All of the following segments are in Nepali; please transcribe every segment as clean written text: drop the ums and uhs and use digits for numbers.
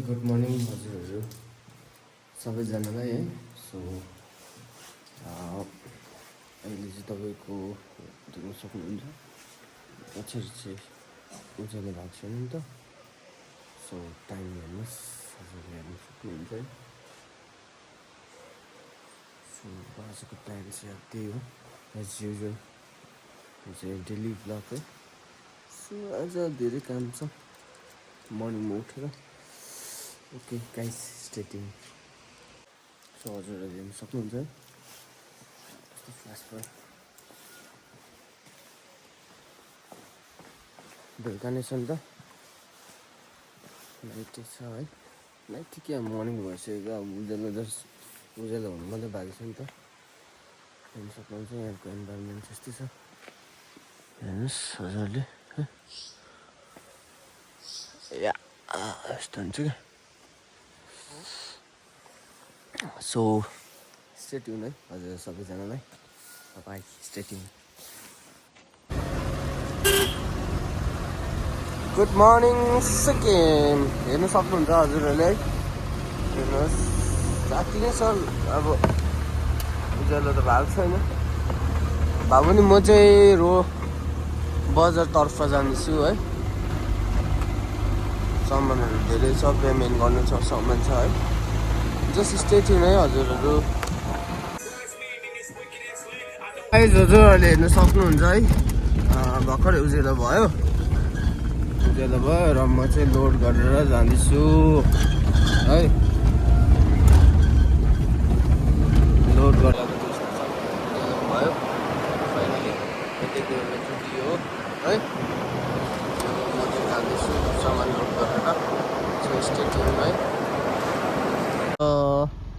गुड मर्निङ हजुरहरू सबैजनालाई है। सो अहिले चाहिँ तपाईँको देख्न सक्नुहुन्छ पछाडि चाहिँ उज्यालो भएको छैन नि त। सो टाइम हेर्नुहोस्, हजुरले हेर्न सक्नुहुन्छ है। सो आजको टाइम चाहिँ त्यही हो एज युजुअल, यो चाहिँ डेली ब्लग है। सो आज धेरै काम छ मर्निङमा उठेर। Okay guys, stay tune. So हजुरहरूले हेर्न सक्नुहुन्छ है कस्तो फ्ल्यास भयो। बेलुका नै छ नि त, लाइट छ है। लाइट ठिकै अब मर्निङ भइसकेको, अब उज्यालो हुनु मात्रै भएको छ नि त। हेर्न सक्नुहुन्छ यहाँको इन्भाइरोमेन्ट त्यस्तै छ, हेर्नुहोस् हजुरहरूले है। या यस्तो हुन्छ क्या। सो स्टे ट्युन है हजुर सबैजनालाई, bye, stay tune. Good morning Sikkim, हेर्नु सक्नुहुन्छ हजुरहरूले है। हेर्नुहोस् राति नै छ, अब उज्यालो त भएको छैन। भए पनि म चाहिँ बजारतर्फ जाँदैछु है। सामानहरू धेरै छ, पेमेन्ट गर्नु छ, सामान छ है। जस्ट स्टे ट्युन है हजुरहरू। हजुरहरूले हेर्नु सक्नुहुन्छ है, भर्खरै उज्यालो भयो र म चाहिँ लोड गरेर जाँदैछु है। लोड गरेर भयो फाइनली, यतिको छुट्टी हो है। म चाहिँ जाँदैछु सामान लोड गरेर। सो स्टे ट्युन है।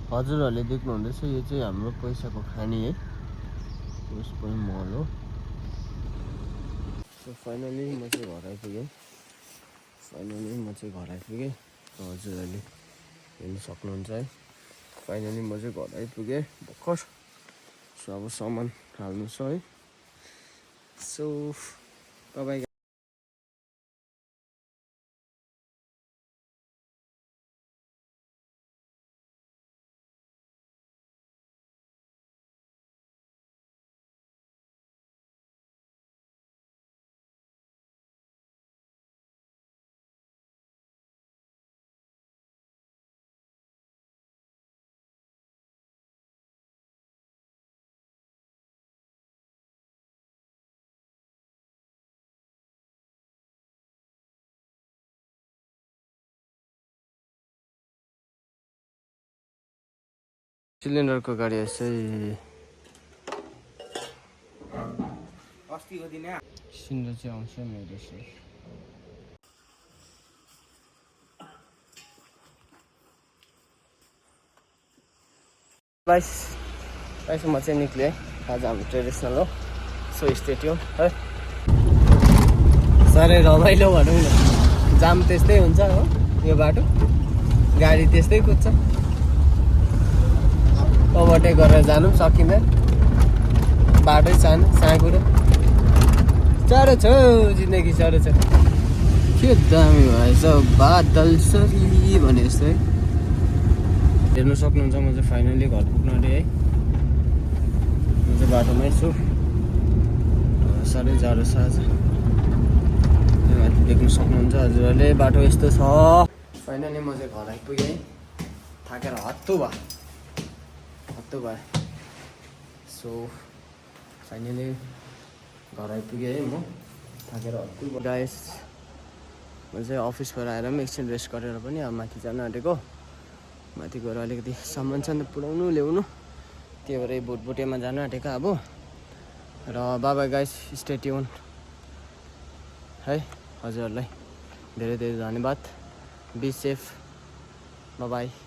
हजुरहरूले देख्नुहुँदैछ, यो चाहिँ हाम्रो पैसाको खानी है, वेस्ट पोइन्ट मल हो। सो फाइनली म चाहिँ घर आइपुगेँ। हजुरहरूले हेर्नु सक्नुहुन्छ है। फाइनली म चाहिँ घर आइपुगेँ भर्खर। सो अब सामान हाल्नु छ है। So bye. सिलिन्डरको गाडी चाहिँ अस्तिको दिन सिलिन्डर चाहिँ आउँछ मेरो चाहिँ। गाइस म चाहिँ निक्लेँ, आज हाम्रो ट्रेडिसनल हो। सो स्टे ट्युन है। साह्रै रमाइलो भनौँ न, जाम त्यस्तै हुन्छ हो, यो बाटो गाडी त्यस्तै कुद्छ। ओभरटेक गरेर जानु पनि सकिँदैन, बाटै साँघुरो। चढो छ जिन्दगी, चढो छ। के दामी भएछ बादल सरी भने जस्तो है। हेर्नु सक्नुहुन्छ म चाहिँ फाइनली घर पुग्न आँटेँ है। म चाहिँ बाटोमै छु, साह्रै जाडो छ आज। देख्नु सक्नुहुन्छ हजुरहरूले बाटो यस्तो छ। फाइनली म चाहिँ घर आइपुगेँ, थाकेर हत्तु भयो। सो फाइनली घर आइपुगेँ है, म थाकेर हत्तु भयो। गाइस म चाहिँ अफिसबाट आएर पनि एकछिन रेस्ट गरेर पनि अब माथि जान आँटेको। माथि गएर अलिकति सामान छ नि त पुऱ्याउनु ल्याउनु, त्यही भएर भोटभोटेमा जानु आँटेको अब। र बाइ गाइस, स्टे ट्युन है। हजुरहरूलाई धेरै धेरै धन्यवाद। Be safe, by.